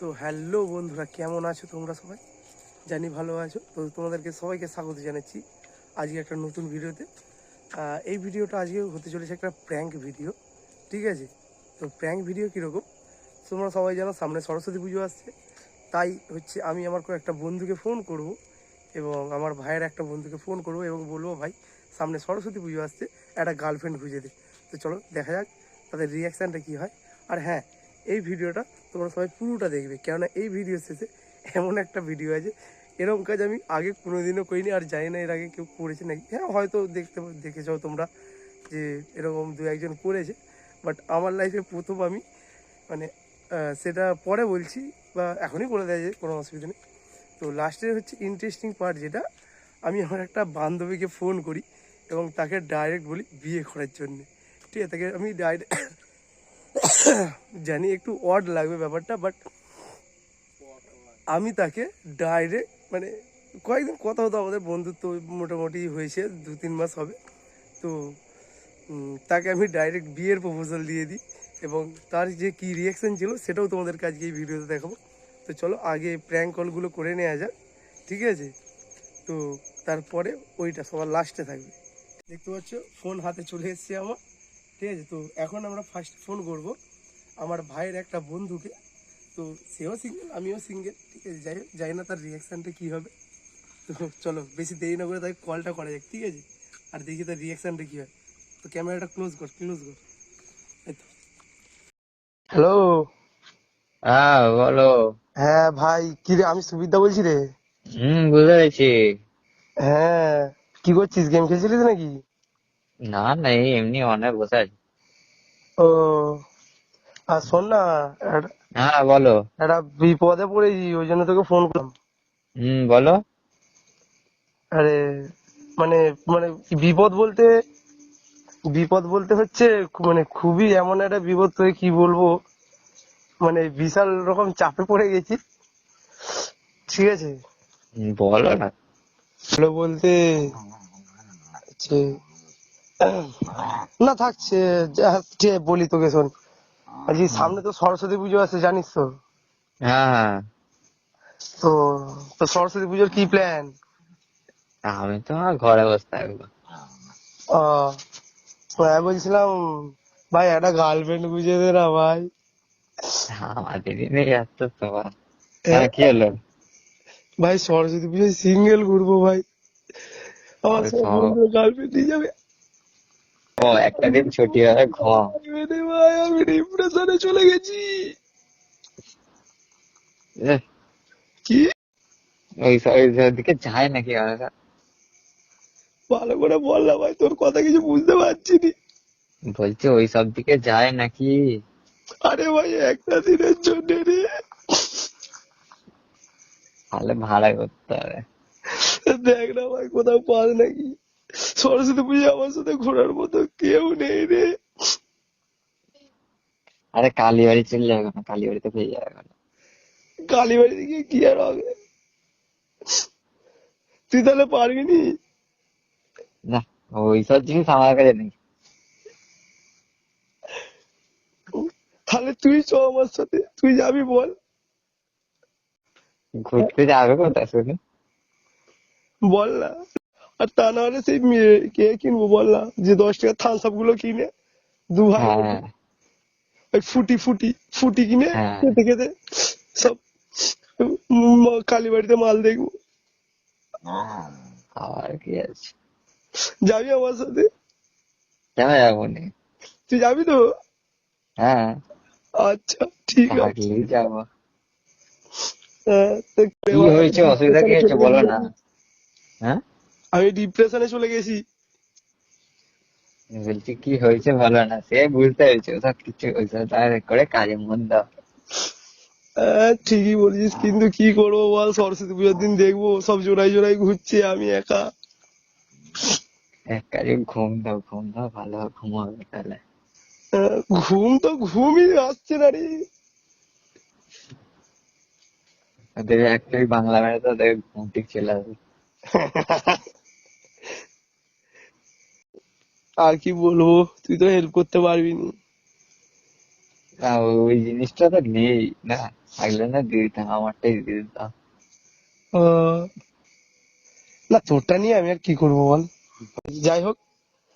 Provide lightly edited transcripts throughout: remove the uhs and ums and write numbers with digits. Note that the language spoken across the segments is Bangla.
তো হ্যালো বন্ধুরা, কেমন আছো তোমরা সবাই? জানি ভালো আছো। তো তোমাদেরকে সবাইকে স্বাগত জানাচ্ছি আজকে একটা নতুন ভিডিওতে। এই ভিডিওটা আজকে হতে চলেছে একটা প্র্যাঙ্ক ভিডিও, ঠিক আছে? তো প্র্যাঙ্ক ভিডিও কীরকম, তোমরা সবাই জানো সামনে সরস্বতী পুজো আসছে। তাই হচ্ছে আমি আমার একটা বন্ধুকে ফোন করব এবং আমার ভাইয়ের একটা বন্ধুকে ফোন করব এবং বলবো, ভাই সামনে সরস্বতী পুজো আসছে, একটা গার্লফ্রেন্ড খুঁজে দে। তো চলো দেখা যাক তাদের রিয়াকশানটা কী হয়। আর হ্যাঁ, এই ভিডিওটা তোমরা সবাই পুরোটা দেখবে, কেননা এই ভিডিও শেষে এমন একটা ভিডিও আছে, এরকম কাজ আমি আগে কোনোদিনও করিনি, আর জানি না এর আগে কেউ করেছে নাকি। হ্যাঁ, হয়তো দেখেছো তোমরা যে এরকম দু একজন করেছে, বাট আমার লাইফে প্রথম আমি, মানে সেটা পরে বলছি বা এখনই করে দেওয়া যায়, কোনো অসুবিধা নেই। তো লাস্টের হচ্ছে ইন্টারেস্টিং পার্ট, যেটা আমি আমার একটা বান্ধবীকে ফোন করি এবং তাকে ডাইরেক্ট বলি বিয়ে করার জন্যে। ঠিক আছে, তাকে আমি ডাইরেক্ট জানি একটু অড লাগবে ব্যাপারটা, বাট আমি তাকে ডাইরেক্ট, মানে কয়েকদিন কথা হতো, আমাদের বন্ধুত্ব মোটামুটি হয়েছে 2-3 মাস হবে। তো তাকে আমি ডাইরেক্ট বিয়ের প্রপোজাল দিয়ে দিই এবং তার যে কী রিয়াকশান ছিল সেটাও তোমাদেরকে আজকে এই ভিডিওতে দেখাবো। তো চলো আগে প্র্যাঙ্ক কলগুলো করে নেওয়া যাক, ঠিক আছে? তো তারপরে ওইটা সবার লাস্টে থাকবে। দেখতে পাচ্ছ ফোন হাতে চলে এসছে আমার, ঠিক আছে? তো এখন আমরা ফার্স্ট ফোন করব আমার ভাইয়ের একটা বন্ধুকে। তো সেও সিঙ্গেল, আমিও সিঙ্গেল, ঠিক আছে? যাই হোক, জানি না তার রিয়াকশানটা কী হবে। তো চলো বেশি দেরি না করে তাকে কলটা করা যাক, ঠিক আছে? আর দেখি তার রিয়াকশানটা কী হয়। তো ক্যামেরাটা ক্লোজ কর। এই তো। হ্যালো। হ্যাঁ বলো। হ্যাঁ ভাই, কি রে, আমি সুবিধা বলছি রে। বুঝতে পেরেছি। হ্যাঁ, কি করছিস, গেম খেলছিলিস নাকি? না না, এই এমনি অনেক বসে আছি। ও, আর শোন না, একটা হ্যাঁ বলো। একটা বিপদে পড়েছি, ওই জন্য তোকে ফোন করলাম। বলো। আরে মানে মানে বিপদ বলতে হচ্ছে, মানে খুবই এমন একটা বিপদ, তোকে কি বলবো, মানে বিশাল রকম চাপে পড়ে গেছি, ঠিক আছে? বলো না। ভালো বলতে হচ্ছে, না থাকছে, বলি তোকে, শোন। আজকে সামনে তো সরস্বতী পুজো আছে, জানিস তো? হ্যাঁ হ্যাঁ। তো তো সরস্বতী পুজোর কি প্ল্যান? আমি তো আমার ঘরে বসে থাকবো। আহ বলছিলাম, ভাই একটা গার্লফ্রেন্ড খুঁজে দে না ভাই। আমাদের দিনে যাচ্ছে তোমার। হ্যাঁ, কি হলো? ভাই সরস্বতী পুজোয় সিঙ্গেল ঘুরবো ভাই, আমার ওই সব সব- বন্ধুরা গার্লফ্রেন্ড নিয়ে যাবে। ও একটা দিন ছুটি হবে, ঘুমাও। ভাই আমি ডিপ্রেশনে চলে গেছি। এ, কি? ওই সব দিকে যায় নাকি আমরা? ভালো করে বল না ভাই, তোর কথা কিছু বুঝতে পারছি নি। বলছি ওই সব দিকে যায় নাকি? আরে ভাই একটা দিনের জন্য রে, তাহলে ভাড়া করতে হবে। দেখ না ভাই কোথাও পাস নাকি। সরস্বতী পুজো আমার সাথে ঘোরার মতো কেউ নেই রে। আরে কালীবাড়ি চলে যাবে না, কালীবাড়িতে পেয়ে যাবে না। কালীবাড়ি দিকে কি আর হবে, তুই তাহলে পারবি নি? না, ওইসব জিনিস আমার কাছে নেই। তাহলে তুই চ আমার সাথে, তুই যাবি বল। ঘুরতে যাবে কোথায় শুনি? বল না। আর তা না হলে সেই কে কিনবো বল না, যে 10 টাকার থামস আপ গুলো কিনে দু ভাই হ্যাঁ বসে, ওই ফুটি ফুটি ফুটি কিনে হ্যাঁ। খেতে খেতে সব কালীবাড়িতে মাল দেখবো। আর কি আছে? যাবি আমার সাথে? কেন যাবো নি? তুই যাবি তো? হ্যাঁ, আচ্ছা ঠিক আছে। থাকলেই যাবো। তো কি এবার আমি হয়েছে, অসুবিধা কি ডিপ্রেশনে হয়েছে চলে গেছি বলো না। জানিস? হ্যাঁ, আমি ডিপ্রেশনে চলে গেছি। বলছি কি হয়েছে বলো না, সে বুঝতে পেরেছি, ওসব কিছু ওইসব তার করে কাজে মন দাও। ঠিকই বলছিস, কিন্তু কি করবো বল, সরস্বতী পুজোর দিন দেখবো সব জোড়াই জোড়াই ঘুরছে, আমি একা। এক কাজে ঘুম দাও ভালো ঘুমাবে তাহলে। ঘুম তো ঘুমই আসছে না রে। ওদের একটাই বাংলা মেরে তো ওদের ঘুম ঠিক চলে আসবে। আর কি বলবো, তুই তো হেল্প করতে পারবি না। না, ওই জিনিসটা তো নেই না, থাকলে না দিয়ে দিতাম, আমারটাই দিয়ে দিতাম। আহ, না তোরটা নিয়ে আমি আর কি করবো বল। যাই হোক,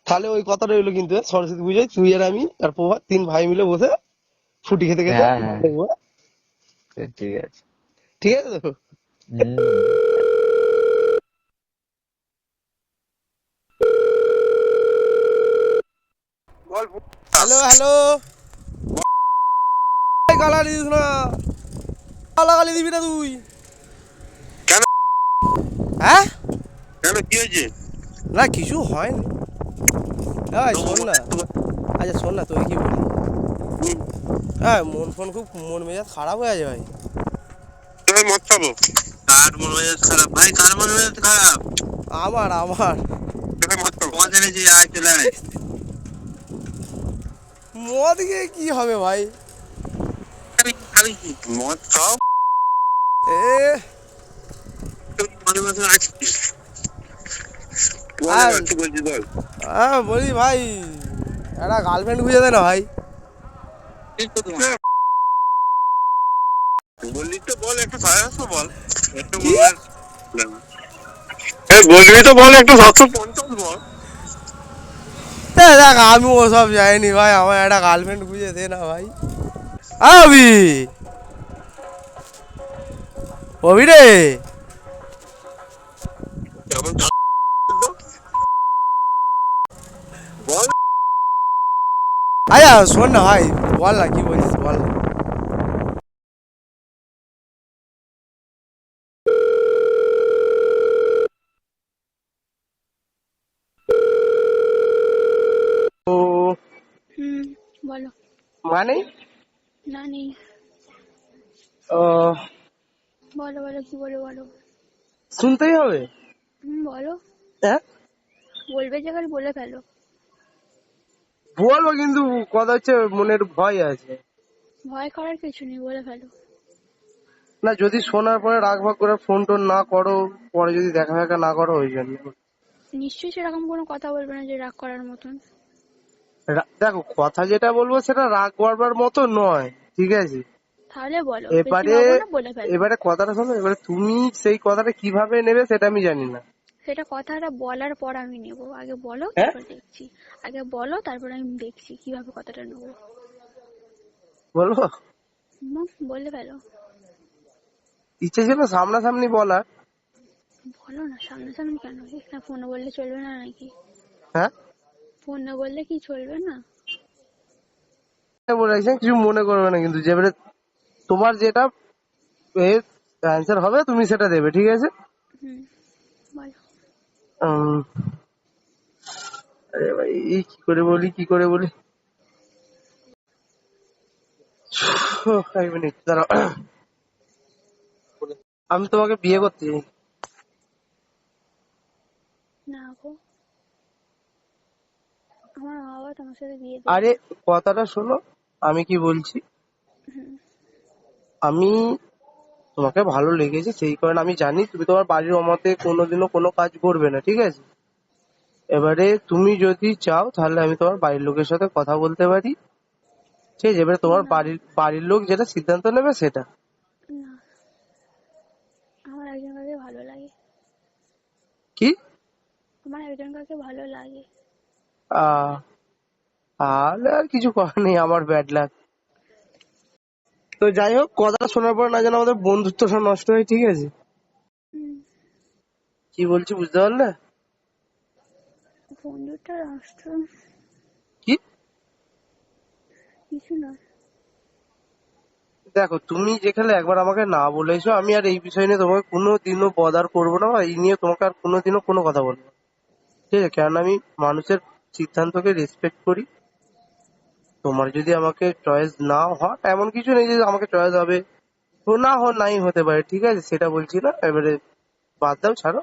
তাহলে ওই কথা রইলো কিন্তু, সরস্বতী পুজোয় তুই আর আমি আর প্রভাত 3 ভাই মিলে বসে ফুটি খেতে খেতে হ্যাঁ হ্যাঁ, দেখবো। সে ঠিক আছে। ঠিক আছে তো? হুম। হ্যালো হ্যালো, গালাগালি দিস না, গালাগালি দিবি না তুই। কেন? হ্যাঁ, কেন কি হয়েছে? না কিছু হয়নি। এই শোন না, আচ্ছা শোন না, তোকে কি বলি, হ্যাঁ মন ফোন খুব মন মেজাজ খারাপ হয়ে আছে ভাই। তোকে মদ খাবো? কার মন মেজাজ খারাপ ভাই? কার মন মেজাজ খারাপ? আমার আমার তোকে মদ খাবো? মদ এনেছি, আয় চলে আয়। মদ গিয়ে কি হবে ভাই? খাবি কি? মদ খাও। এ মনে মনে আছিস? বল আর এবার, কি বলছিস বল। বলি ভাই, একটা গার্লফ্রেন্ড খুঁজে দে না ভাই। কি করবো? বললি তো বল, একটু সাহস তো বল। একটু কি? মনে বলবি তো বল, একটু 750 বল। দেখ আমি ওসব যাইনি ভাই, আমার একটা গার্লফ্রেন্ড খুঁজে দে না ভাই। আবি অভি রে, কেমন বল। আচ্ছা শোন না ভাই, বল না কি বলছিস বল না। ও হুম, বলো। মানে না নেই। আহ, বলো বলো, কি বলো বলো। শুনতেই হবে। বলো। হ্যাঁ বলবে যে খালি বলে ফেলো। বলবো, কিন্তু কথা হচ্ছে মনের ভয় আছে। ভয় করার কিছু নেই, বলে ফেলো। না যদি শোনার পরে রাগ ভাগ করে ফোন টোন না করো, পরে যদি দেখা ফেকা না করো ওই জন্য। নিশ্চয়ই সেরকম কোনো কথা বলবে না যে রাগ করার মতন। দেখো কথা যেটা বলবো সেটা রাগ করবার মতো নয়, ঠিক আছে? তাহলে বলো, বেশি এবারে ভাবো না, বলে ফেলো। এবারে কথাটা শোনো, এবারে তুমি সেই কথাটা কিভাবে নেবে সেটা আমি জানি না। সেটা কথাটা বলার পর আমি নেব, আগে বলো হ্যাঁ তারপর দেখছি। আগে বলো তারপর আমি দেখছি কিভাবে কথাটা নেবো। বলবো, বলে ফেলো। ইচ্ছে ছিল সামনাসামনি বলার। বলো না, সামনাসামনি কেন? এখানে ফোনে বললে চলবে না নাকি? হ্যাঁ ফোনে বললে কি চলবে না? বলে রাখছি, কিছু মনে করবে না কিন্তু, যে এবারে তোমার যেটা অ্যান্সার হবে তুমি সেটা দেবে, ঠিক আছে? হুম, বলো। উম, আরে ভাই কি করে বলি কি করে বলি, 1 মিনিট দাঁড়াও। আমি তোমাকে বিয়ে করতে চাই। না গো, আমার মা বাবা তোমার সাথে বিয়ে দেবে আরে না। কথাটা শোনো, আমি কি বলছি, হুম, আমি তোমাকে ভালো লেগেছে সেই কারণে, আমি জানি তুমি তোমার বাড়ির অমতে কোনোদিনও কোনো কাজ করবে না, ঠিক আছে? এবারে তুমি যদি চাও তাহলে আমি তোমার বাড়ির লোকের সাথে কথা বলতে পারি, ঠিক আছে? এবারে তোমার না বাড়ির বাড়ির লোক যেটা সিদ্ধান্ত নেবে সেটা। না, আমার একজন কাকে ভালো লাগে। কি? আমার একজন কাকে ভালো লাগে। আহ তাহলে আর কিছু করার নেই, আমার ব্যাড লাক। তো যাই হোক, কথা শোনার পর না যেন আমাদের বন্ধুত্ব সব নষ্ট হয়, ঠিক আছে? হুম, কি বলছি বুঝতে পারলে? বন্ধুটা রাষ্ট্র কি? কিছু না। দেখো তুমি যেখানে একবার আমাকে না বলেছো, আমি আর এই বিষয় নিয়ে তোমাকে কোনোদিনও বদার করবো না, বা এই নিয়ে তোমাকে আর কোনোদিনও কোনো কথা বলবো না, ঠিক আছে? কারণ আমি মানুষের সিদ্ধান্তকে রেসপেক্ট করি। তোমার যদি আমাকে চয়েস না হয়, এমন কিছু নেই যে আমাকে চয়েস হবে, তো না নাই হতে পারে, ঠিক আছে? সেটা বলছি না, এবারে বাদ দাও, ছাড়ো।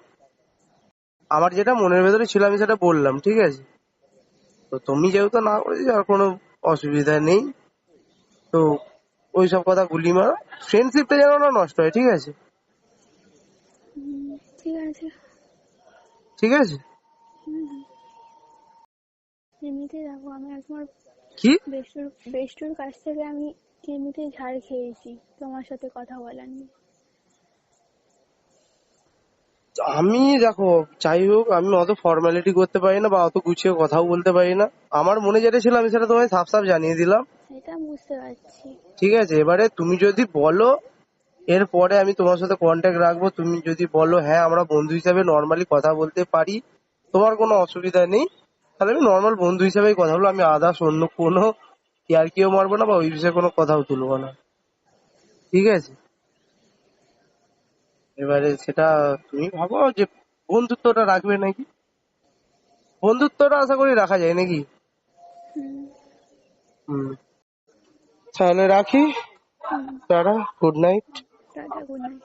আমার যেটা মনের ভেতরে ছিল আমি সেটা বললাম, ঠিক আছে? তো তুমি যেহেতু না করেছো আর কোনো অসুবিধা নেই। তো ওইসব কথা গুলি মারো, ফ্রেন্ডশিপটা যেন না নষ্ট হয়, ঠিক আছে? ঠিক আছে। ঠিক আছে। হুম, এমনিতেই দেখো, আমি আর তোমার কি? বেষ্টুর কাছ থেকে আমি এমনিতেই ঝাড় খেয়েছি তোমার সাথে কথা বলার নিয়ে। আমি দেখো, যাই হোক, আমি অত ফর্মালিটি করতে পারি না বা অত গুছিয়ে কথাও বলতে পারি না। আমার মনে যেটা ছিল আমি সেটা তোমায় সাফ সাফ জানিয়ে দিলাম। সেটা বুঝতে পারছি। ঠিক আছে, এবারে তুমি যদি বলো এরপরে আমি তোমার সাথে কন্ট্যাক্ট রাখবো, তুমি যদি বলো হ্যাঁ আমরা বন্ধু হিসাবে নর্মালি কথা বলতে পারি, তোমার কোনো অসুবিধা নেই, তাহলে আমি নর্মাল বন্ধু হিসাবেই কথা বলবো। আমি আদার্স অন্য কোনো ইয়ার্কিও মারবো না বা ওই বিষয়ে কোনো কথাও তুলবো না। ঠিক আছে, এবারে সেটা তুমি ভাবো যে বন্ধুত্বটা রাখবে নাকি। বন্ধুত্বটা আশা করি রাখা যায় নাকি। হুম। হুম, তাহলে রাখি। হুম। Tata, good night. Tata, good night.